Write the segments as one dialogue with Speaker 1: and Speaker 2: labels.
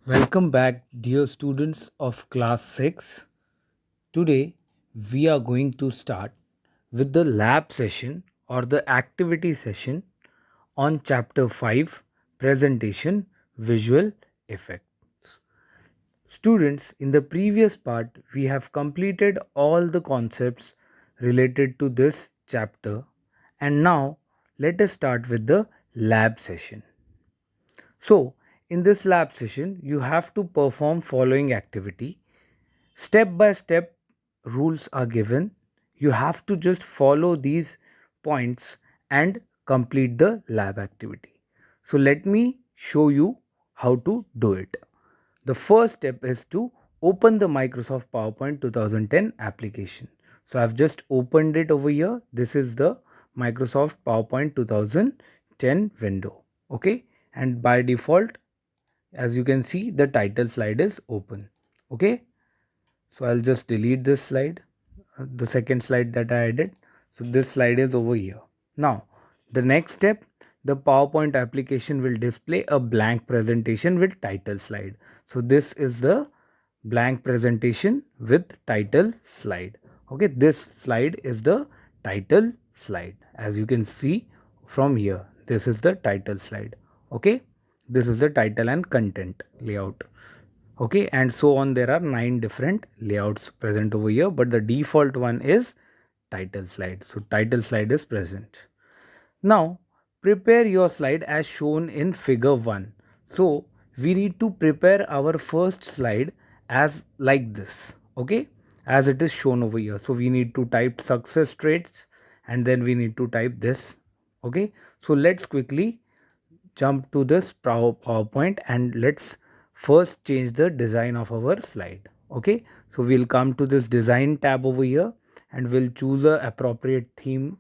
Speaker 1: Welcome back, dear students of class 6. Today, we are going to start with the lab session or the activity session on chapter 5 Presentation Visual Effect. Students, in the previous part, we have completed all the concepts related to this chapter, and now let us start with the lab session. So, in this lab session, you have to perform following activity. Step by step rules are given. You have to just follow these points and complete the lab activity. So, let me show you how to do it. The first step is to open the Microsoft PowerPoint 2010 application. So, I've just opened it over here. This is the Microsoft PowerPoint 2010 window. Okay, and by default, as you can see, the title slide is open. Okay, so I'll just delete this slide, the second slide that I added. So this slide is over here. Now the next step, the PowerPoint application will display a blank presentation with title slide. So this is the blank presentation with title slide. Okay, this slide is the title slide. As you can see from here, this is the title slide. Okay, this is the title and content layout. Okay, and so on. There are 9 different layouts present over here, but the default one is title slide. So title slide is present. Now prepare your slide as shown in figure 1. So we need to prepare our first slide as like this. Okay, as it is shown over here. So we need to type success traits and then we need to type this. Okay, so let's quickly jump to this PowerPoint and let's first change the design of our slide. Okay, so we'll come to this design tab over here and we'll choose a appropriate theme.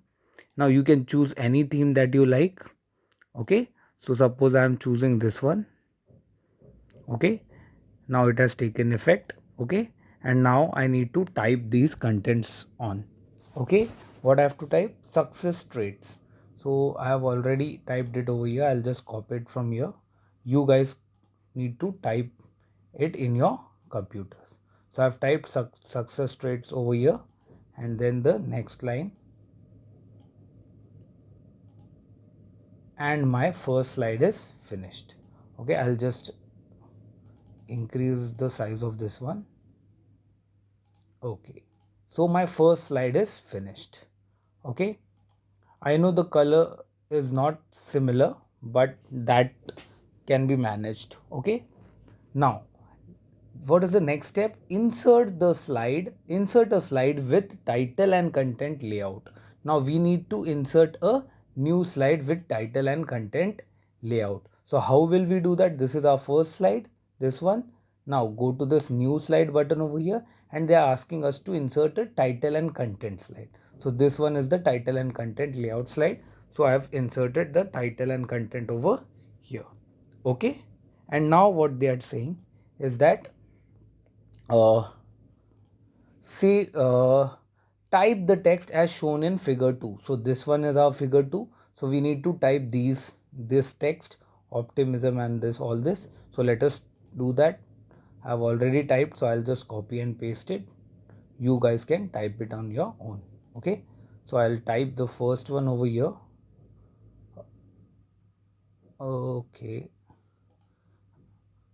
Speaker 1: Now you can choose any theme that you like. Okay, so suppose I am choosing this one. Okay, now it has taken effect. Okay, and now I need to type these contents on. Okay, what I have to type? Success traits. So I have already typed it over here. I'll just copy it from here. You guys need to type it in your computers. So I've typed success traits over here, and then the next line, and my first slide is finished. Okay, I'll just increase the size of this one. Okay, so my first slide is finished. Okay, I know the color is not similar, but that can be managed. Okay, now what is the next step? Insert a slide with title and content layout. Now we need to insert a new slide with title and content layout. So how will we do that? This is our first slide, this one. Now go to this new slide button over here and they are asking us to insert a title and content slide. So this one is the title and content layout slide. So I have inserted the title and content over here. Okay, and now what they are saying is that uh, say type the text as shown in figure 2. So this one is our figure 2. So we need to type this text, optimism, and all this. So let us do that. I've already typed, so I'll just copy and paste it. You guys can type it on your own. Okay, so I'll type the first one over here. Okay,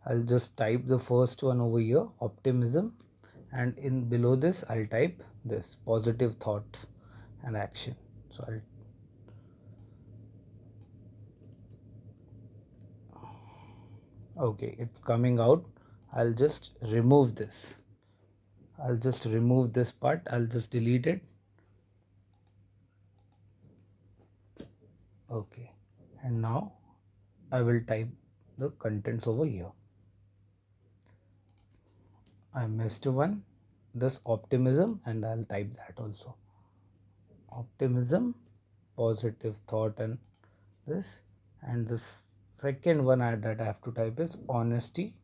Speaker 1: I'll just type the first one over here, optimism, and in below this I'll type this positive thought and action. So okay, it's coming out. I'll just remove this. I'll just remove this part. I'll just delete it. Okay, and now I will type the contents over here. I missed one, this optimism, and I'll type that also. Optimism, positive thought, and this. And this second one that I have to type is honesty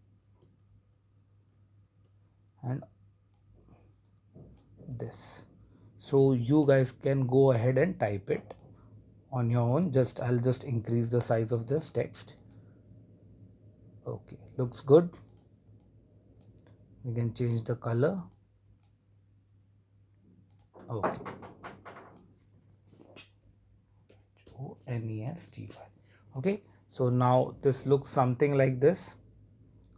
Speaker 1: and this. So you guys can go ahead and type it on your own. I'll just increase the size of this text. Okay, looks good. We can change the color. Okay. Nesty. Okay, so now this looks something like this.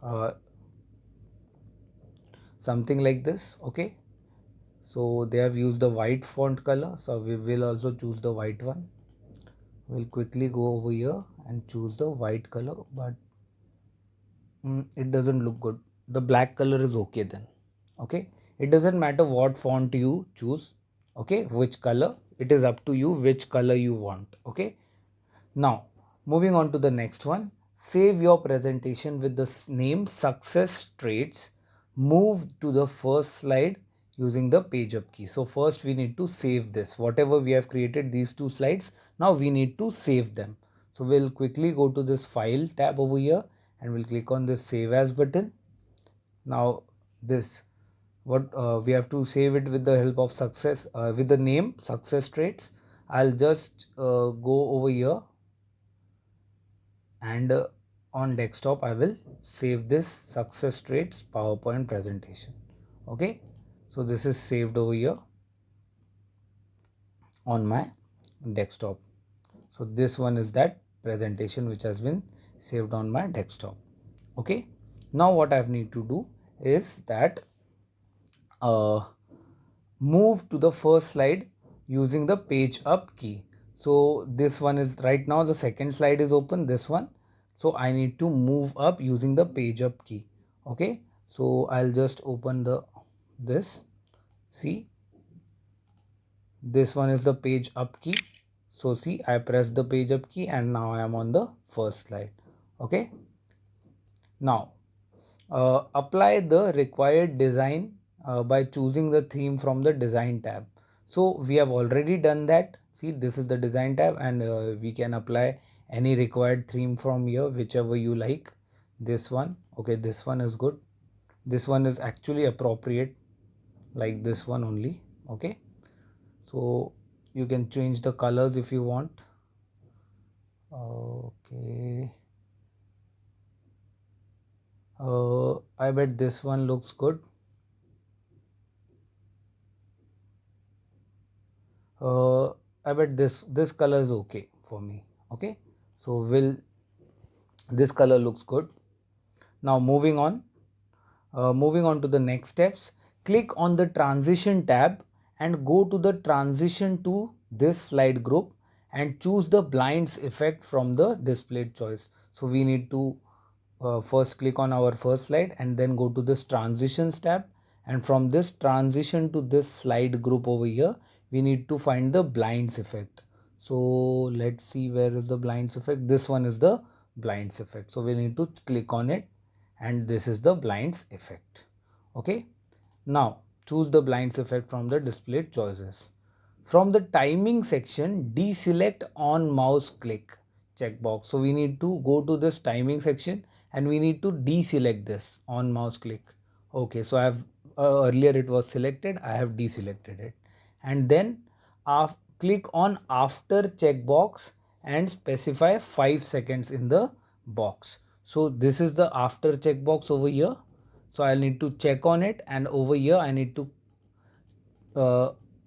Speaker 1: Uh, something like this. Okay, so they have used the white font color, so we will also choose the white one. We'll quickly go over here and choose the white color, but it doesn't look good. The black color is okay then. Okay, it doesn't matter what font you choose. Okay, which color, it is up to you which color you want. Okay, now moving on to the next one. Save your presentation with the name Success Traits. Move to the first slide using the page up key. So first we need to save this, whatever we have created, these two slides. Now we need to save them. So we'll quickly go to this file tab over here and we'll click on this save as button. Now this, what we have to save it with the help of success, with the name Success Traits. I'll just go over here and on desktop I will save this Success Traits PowerPoint presentation. Okay, so this is saved over here on my desktop. So this one is that presentation which has been saved on my desktop. Okay, now what I need to do is that move to the first slide using the page up key. So this one is right now the second slide is open, this one. So I need to move up using the page up key. Okay, so I'll just open the this. See, this one is the page up key. So see, I press the page up key and now I am on the first slide. Okay, now apply the required design by choosing the theme from the design tab. So we have already done that. See, this is the design tab and we can apply any required theme from here, whichever you like. This one, okay, this one is good. This one is actually appropriate, like this one only. Okay, so you can change the colors if you want. Okay, I bet this one looks good. I bet this color is okay for me. Okay, so will this color looks good. Now moving on to the next steps. Click on the transition tab and go to the transition to this slide group and choose the blinds effect from the displayed choice. So we need to first click on our first slide and then go to this transitions tab, and from this transition to this slide group over here we need to find the blinds effect. So let's see, where is the blinds effect? This one is the blinds effect. So we need to click on it and this is the blinds effect. Okay, now choose the blinds effect from the displayed choices. From the timing section, deselect on mouse click checkbox. So we need to go to this timing section and we need to deselect this on mouse click. Okay, so I have earlier it was selected, I have deselected it. And then click on after checkbox and specify 5 seconds in the box. So this is the after checkbox over here. So I'll need to check on it and over here I need to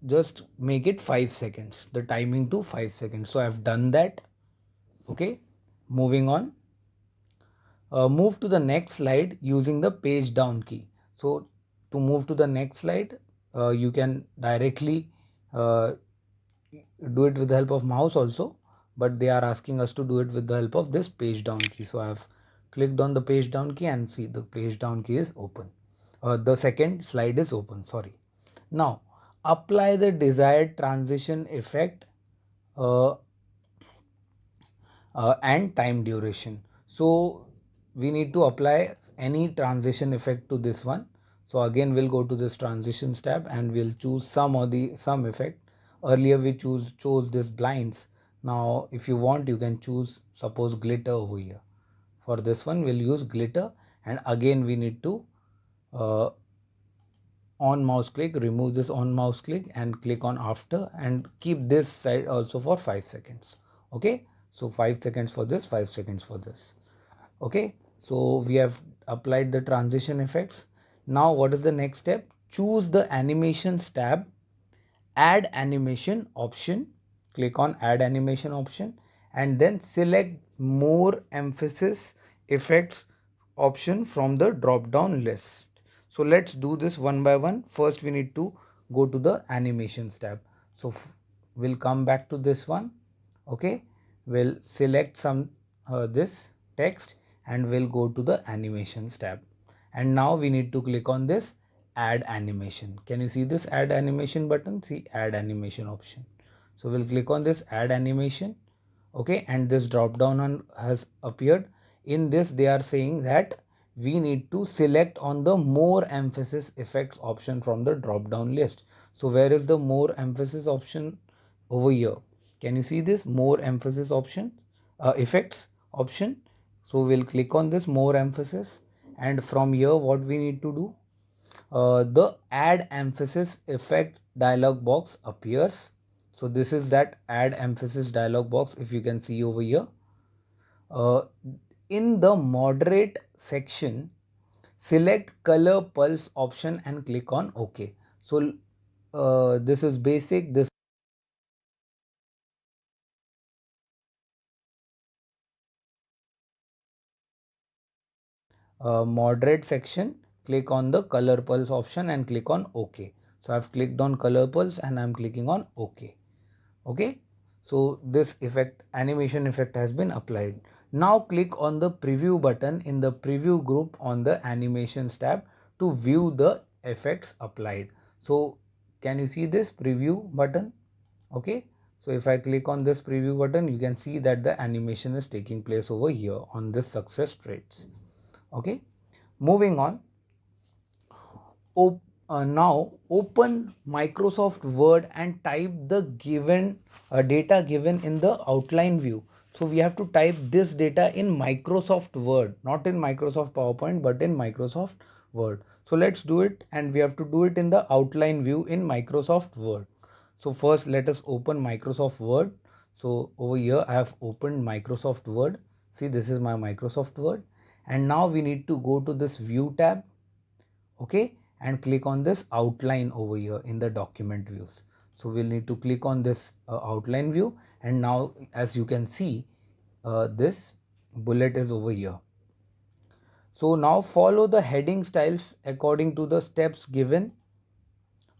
Speaker 1: just make it 5 seconds, the timing to 5 seconds. So I've done that. Okay, moving on. Move to the next slide using the page down key. So to move to the next slide, you can directly do it with the help of mouse also, but they are asking us to do it with the help of this page down key. So I have clicked on the page down key and see the page down key is open. The second slide is open, sorry. Now apply the desired transition effect uh, and time duration. So we need to apply any transition effect to this one. So again we'll go to this transitions tab and we'll choose some effect. Earlier we chose this blinds. Now if you want you can choose suppose glitter over here. For this one we'll use glitter, and again we need to on mouse click remove this on mouse click and click on after and keep this side also for 5 seconds. Okay, so 5 seconds for this, 5 seconds for this. Okay, so we have applied the transition effects. Now what is the next step? Choose the animations tab, add animation option, click on add animation option, and then select more emphasis effects option from the drop down list. So let's do this one by one. First we need to go to the animations tab. So we'll come back to this one. Okay, we'll select some this text and we'll go to the animations tab, and now we need to click on this add animation. Can you see this add animation button? See add animation option. So we'll click on this add animation. Okay, and this drop down has appeared. In this they are saying that we need to select on the more emphasis effects option from the drop down list. So where is the more emphasis option? Over here. Can you see this more emphasis option, effects option? So we'll click on this more emphasis, and from here what we need to do, the add emphasis effect dialog box appears. So this is that add emphasis dialog box, if you can see over here. uh, in the moderate section, select color pulse option and click on OK. So this is basic. This moderate section, click on the color pulse option and click on OK. So I've clicked on color pulse and I'm clicking on OK. Okay, so this effect, animation effect, has been applied. Now click on the preview button in the preview group on the animations tab to view the effects applied. So can you see this preview button? Okay, so if I click on this preview button, you can see that the animation is taking place over here on this success traits. Okay, moving on. Now open Microsoft Word and type the given data given in the outline view. So we have to type this data in Microsoft Word, not in Microsoft PowerPoint, but in Microsoft Word. So let's do it, and we have to do it in the outline view in Microsoft Word. So first let us open Microsoft Word. So over here I have opened Microsoft Word. See, this is my Microsoft Word, and now we need to go to this view tab. Okay, and click on this outline over here in the document views. So we'll need to click on this outline view, and now as you can see, this bullet is over here. So now follow the heading styles according to the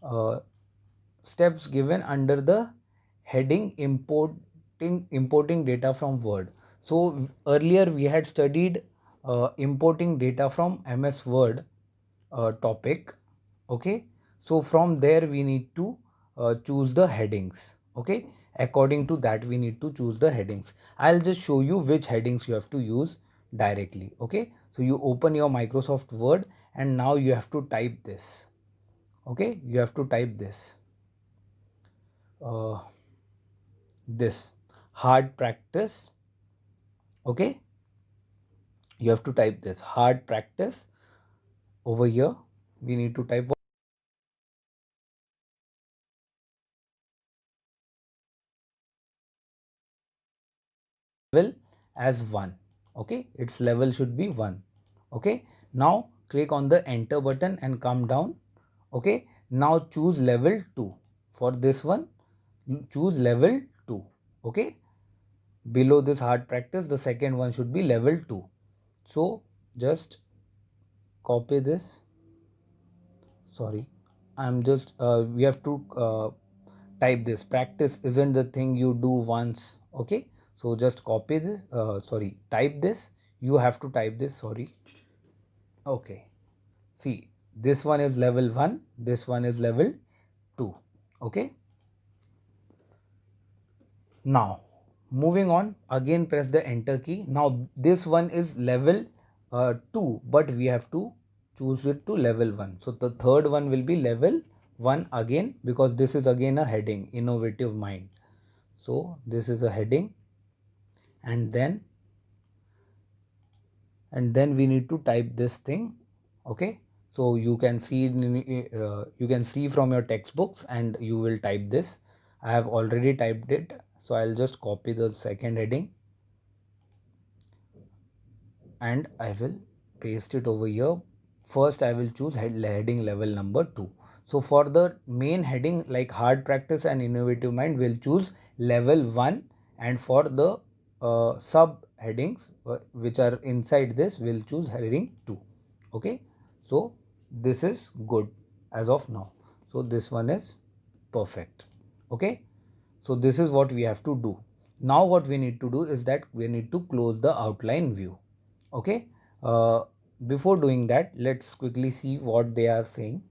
Speaker 1: uh, steps given under the heading importing data from Word. So earlier we had studied importing data from MS Word topic. Okay, so from there we need to choose the headings. Okay, according to that we need to choose the headings. I'll just show you which headings you have to use directly. Okay, so you open your Microsoft Word and now you have to type this. Okay, you have to type uh, this hard practice. Okay, you have to type this hard practice over here. We need to type level as 1. Okay, its level should be 1. Okay, now click on the enter button and come down. Okay, now choose level 2. For this one, choose level 2. Okay, below this hard practice, the second one should be level 2. So just copy this. Sorry, I'm just we have to type this. Practice isn't the thing you do once. Okay, so just copy this, sorry, type this. You have to type this, sorry. Okay, see, this one is level 1, this one is level 2. Okay, now moving on, again press the enter key. Now this one is level 2, but we have to choose it to level 1. So the third one will be level 1 again, because this is again a heading, innovative mind. So this is a heading, and then we need to type this thing. Okay, so you can see you can see from your textbooks and you will type this. I have already typed it, so I'll just copy the second heading and I will paste it over here. first I will choose heading level number 2. So for the main heading like hard practice and innovative mind, we'll choose level 1, and for the sub headings which are inside this, we'll choose heading 2. Okay, so this is good as of now. So this one is perfect. Okay, so this is what we have to do. Now what we need to do is that we need to close the outline view. Okay, uh, before doing that, let's quickly see what they are saying.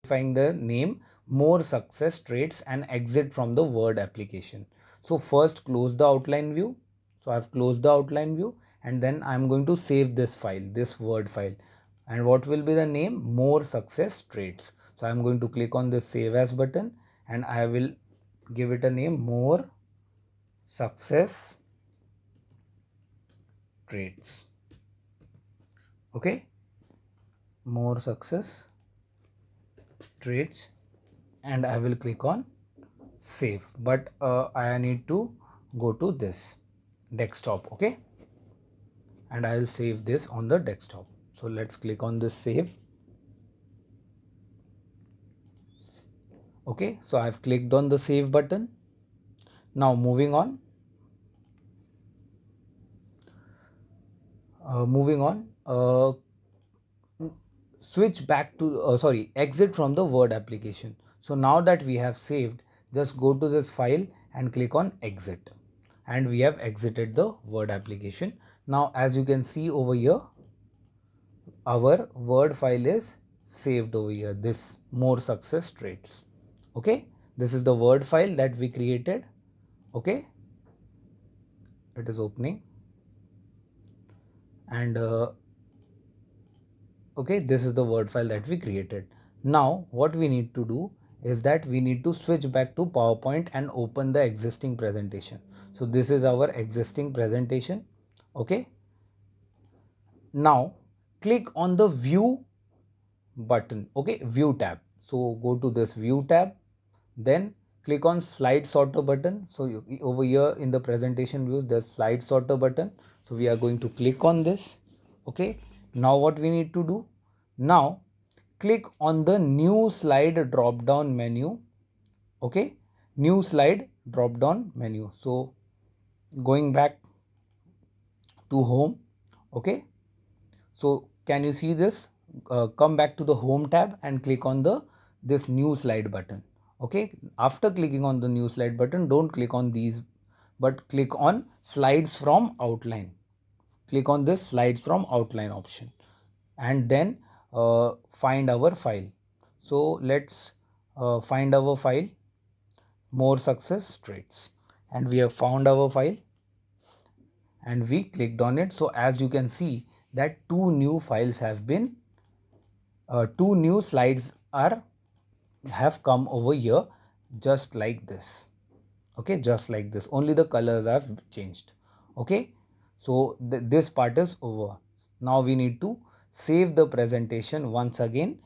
Speaker 1: Specifying the name, more success traits, and exit from the word application. So first close the outline view. So I've closed the outline view, and then I'm going to save this file, this word file. And what will be the name? More success traits. So I'm going to click on this save as button, and I will give it a name, more success traits. Okay, more success traits, and I will click on save, but I need to go to this desktop. Okay, and I'll save this on the desktop. So let's click on this save. Okay, so I've clicked on the save button. Now moving on, switch back to exit from the word application. So now that we have saved, just go to this file and click on exit, and we have exited the word application. Now as you can see over here, our word file is saved over here, this more success traits. Okay, this is the word file that we created. Okay, it is opening, and okay, this is the word file that we created. Now what we need to do is that we need to switch back to PowerPoint and open the existing presentation. So this is our existing presentation. Okay, now click on the view button. Okay, view tab. So go to this view tab, then click on slide sorter button. So over here in the presentation views, there's slide sorter button. So we are going to click on this. Okay, now what we need to do, now click on the new slide drop down menu. Okay, new slide drop down menu. So going back to home. Okay, so can you see this? Come back to the home tab and click on the this new slide button. Okay, after clicking on the new slide button, don't click on these, but click on slides from outline. Click on this slides from outline option, and then find our file. So let's find our file, more success traits, and we have found our file, and we clicked on it. So as you can see that two new files have been two new slides are have come over here, just like this. Okay, just like this, only the colors have changed. Okay, so this part is over. Now we need to save the presentation once again,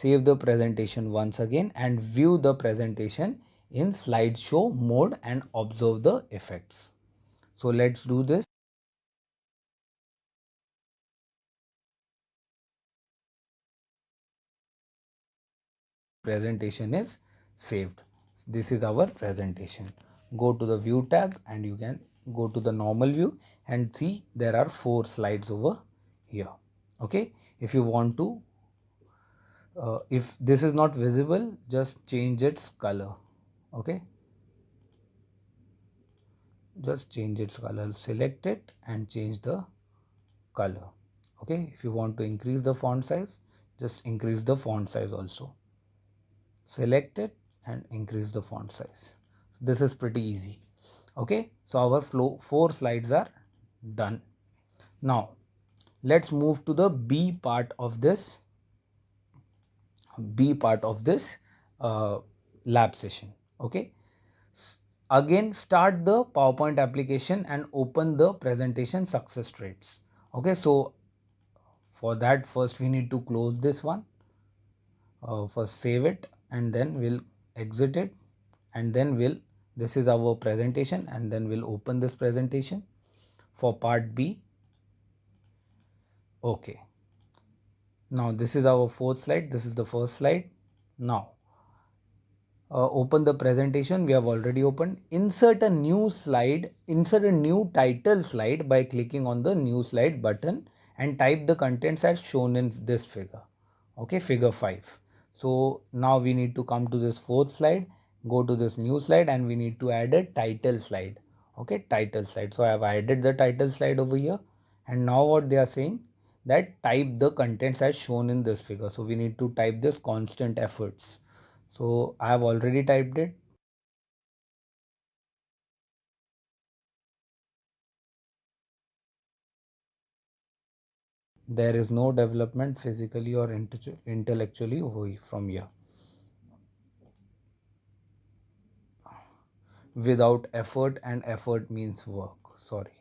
Speaker 1: and view the presentation in slideshow mode and observe the effects. So let's do this. Presentation is saved. This is our presentation. Go to the view tab, and you can go to the normal view and see there are 4 slides over here. Okay, if you want to if this is not visible, just change its color. Okay, just change its color, select it and change the color. Okay, if you want to increase the font size, just increase the font size also. Select it and increase the font size. This is pretty easy. Okay, so our 4 slides are done. Now let's move to the B part of this lab session. Okay, again start the PowerPoint application and open the presentation success traits. Okay, so for that first we need to close this one. First save it, and then we'll exit it, and then we'll This is our presentation, and then we'll open this presentation for part B. Okay, now this is our fourth slide. This is the first slide. Now open the presentation. We have already opened. Insert a new slide, insert a new title slide by clicking on the new slide button and type the contents as shown in this figure. Okay, figure 5. So now we need to come to this fourth slide, go to this new slide, and we need to add a title slide. Okay, title slide. So I have added the title slide over here, and now what they are saying, that type the contents as shown in this figure. So we need to type this constant efforts. So I have already typed it. There is no development physically or intellectually from here. Without effort, and effort means work. Sorry.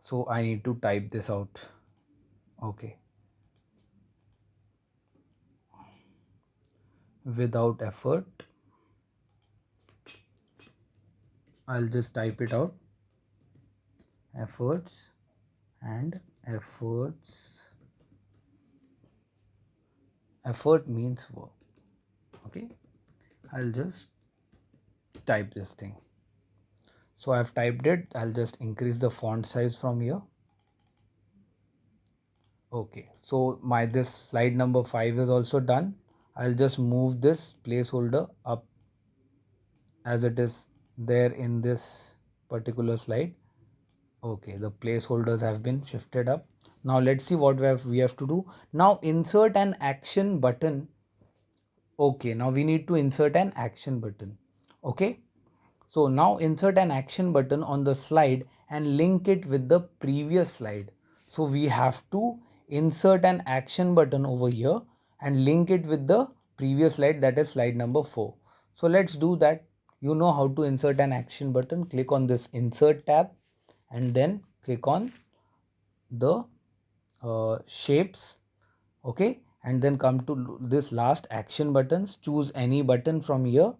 Speaker 1: So I need to type this out. Okay. Without effort, I'll just type it out. Efforts and efforts. Effort means work. Okay. I'll just type this thing. So I've typed it. I'll just increase the font size from here. Okay, so my this slide number 5 is also done. I'll just move this placeholder up as it is there in this particular slide. Okay, the placeholders have been shifted up. Now let's see what we have to do. Now insert an action button. Okay, now we need to insert an action button. Okay, so now insert an action button on the slide and link it with the previous slide. So we have to insert an action button over here and link it with the previous slide, that is slide number 4. So let's do that. You know how to insert an action button. Click on this insert tab and then click on the shapes. Okay, and then come to this last action buttons. Choose any button from here.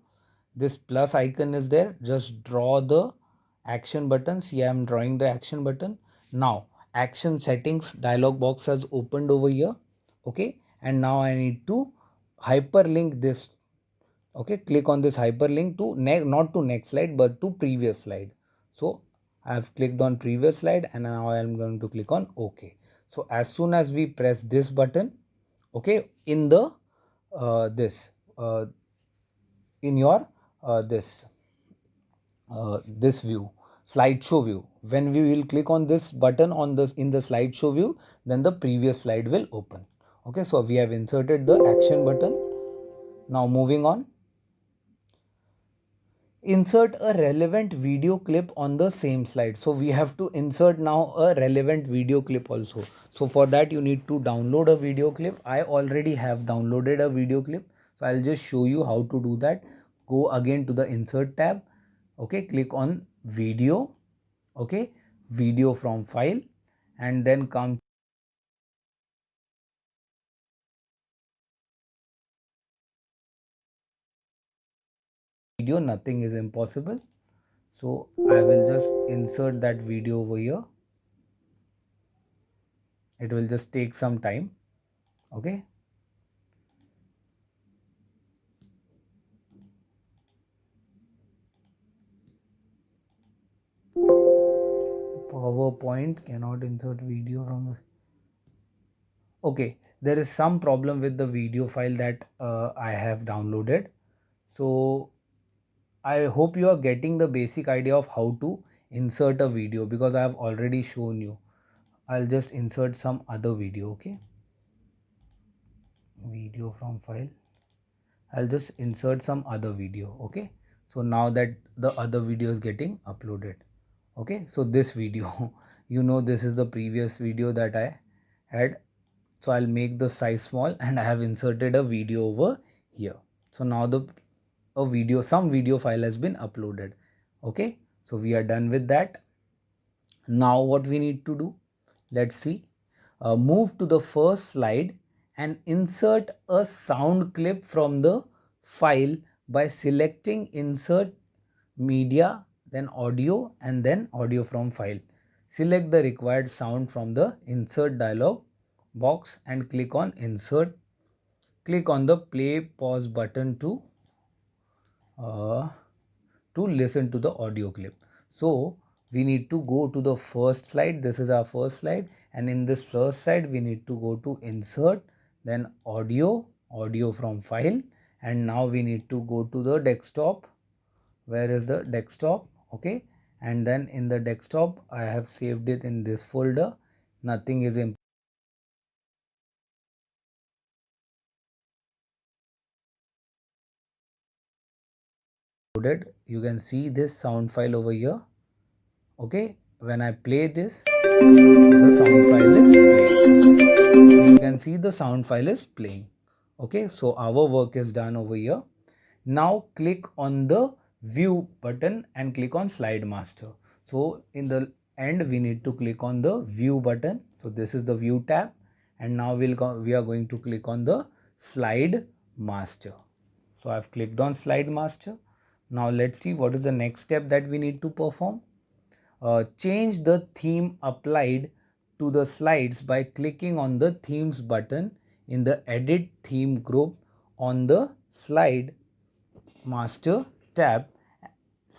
Speaker 1: This plus icon is there. Just draw the action button. See, I am drawing the action button. Now action settings dialog box has opened over here. Okay, and now I need to hyperlink this. Okay, click on this hyperlink to not to next slide but to previous slide. So I have clicked on previous slide and now I am going to click on OK. So as soon as we press this button, okay, in the this in your this view, slideshow view, when we will click on this button on this in the slideshow view, then the previous slide will open. Okay, so we have inserted the action button. Now moving on, insert a relevant video clip on the same slide. So we have to insert now a relevant video clip also. So for that you need to download a video clip. I already have downloaded a video clip, so I'll just show you how to do that. Go again to the insert tab. Okay, click on video. Okay, video from file, and then come video. Nothing is impossible. So I will just insert that video over here. It will just take some time. Okay, PowerPoint cannot insert video from the. Okay, there is some problem with the video file that I have downloaded. So I hope you are getting the basic idea of how to insert a video, because I have already shown you. I'll just insert some other video. Okay, video from file. I'll just insert some other video. Okay, so now that the other video is getting uploaded. Okay, so this video you know, this is the previous video that I had. So I'll make the size small and I have inserted a video over here. So now some video file has been uploaded. Okay, so we are done with that. Now what we need to do, let's see. Move to the first slide and insert a sound clip from the file by selecting insert media, then audio, and then audio from file. Select the required sound from the insert dialog box and click on insert. Click on the play pause button uh, to listen to the audio clip. So we need to go to the first slide. This is our first slide, and in this first slide we need to go to insert, then audio from file, and now we need to go to the desktop. Where is the desktop? Okay, and then in the desktop I have saved it in this folder. Nothing is included. You can see this sound file over here. Okay, when I play this, the sound file is playing. You can see the sound file is playing. Okay, so our work is done over here. Now click on the view button and click on slide master. So in the end we need to click on the view button. So this is the view tab, and now we are going to click on the slide master. So I've clicked on slide master. Now let's see what is the next step that we need to perform. Change the theme applied to the slides by clicking on the themes button in the edit theme group on the slide master tab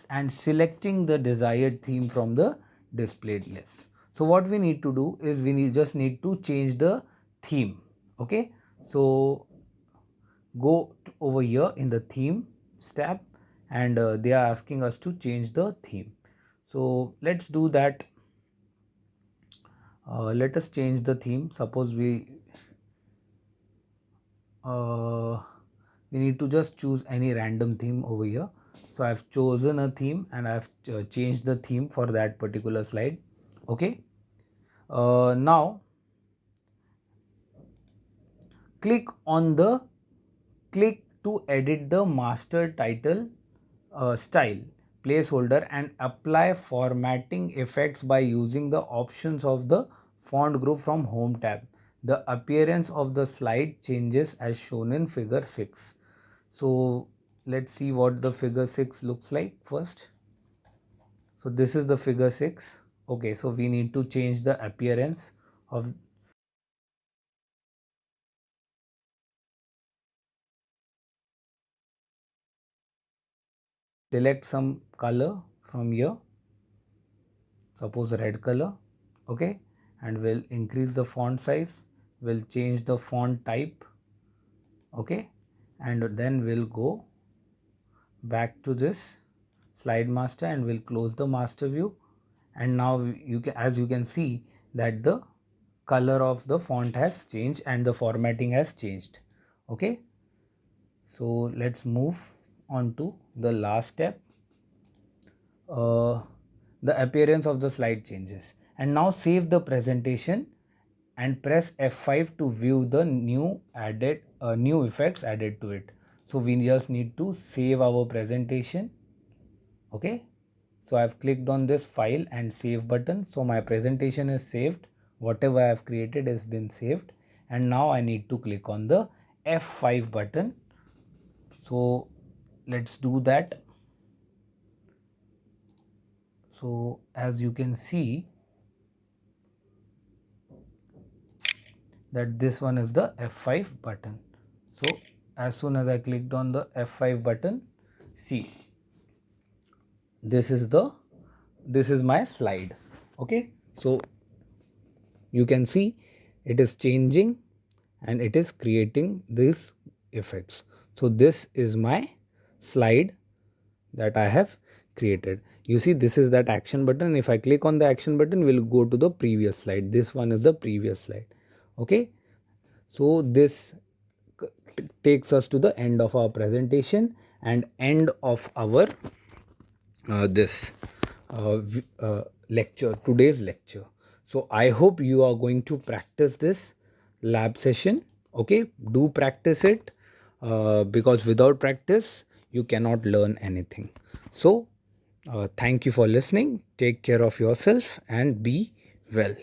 Speaker 1: and selecting the desired theme from the displayed list. So what we need to do is just need to change the theme. Okay, so go over here in the theme tab, and they are asking us to change the theme. So let's do that. Let us change the theme. Suppose we need to just choose any random theme over here. So I've chosen a theme and I've changed the theme for that particular slide. Okay, now click to edit the master title style placeholder and apply formatting effects by using the options of the font group from home tab. The appearance of the slide changes as shown in figure 6. So let's see what the figure 6 looks like first. So this is the figure 6. Okay, so we need to change the appearance of, select some color from here, suppose red color. Okay, and we'll increase the font size, we'll change the font type. Okay, and then we'll go back to this slide master and we'll close the master view, and now you can, as you can see, that the color of the font has changed and the formatting has changed. Okay, so let's move on to the last step. The appearance of the slide changes, and now save the presentation and press F5 to view the new effects added to it. So we just need to save our presentation. Okay, so I've clicked on this file and save button, so my presentation is saved. Whatever I have created has been saved, and now I need to click on the F5 button. So let's do that. So as you can see that this one is the F5 button. So as soon as I clicked on the F5 button, see, this is my slide. Okay, so you can see it is changing and it is creating these effects. So this is my slide that I have created. You see, this is that action button. If I click on the action button, we'll go to the previous slide. This one is the previous slide. Okay, so this takes us to the end of our presentation and end of our this lecture, today's lecture. So I hope you are going to practice this lab session. Okay, do practice it, because without practice you cannot learn anything. So thank you for listening. Take care of yourself and be well.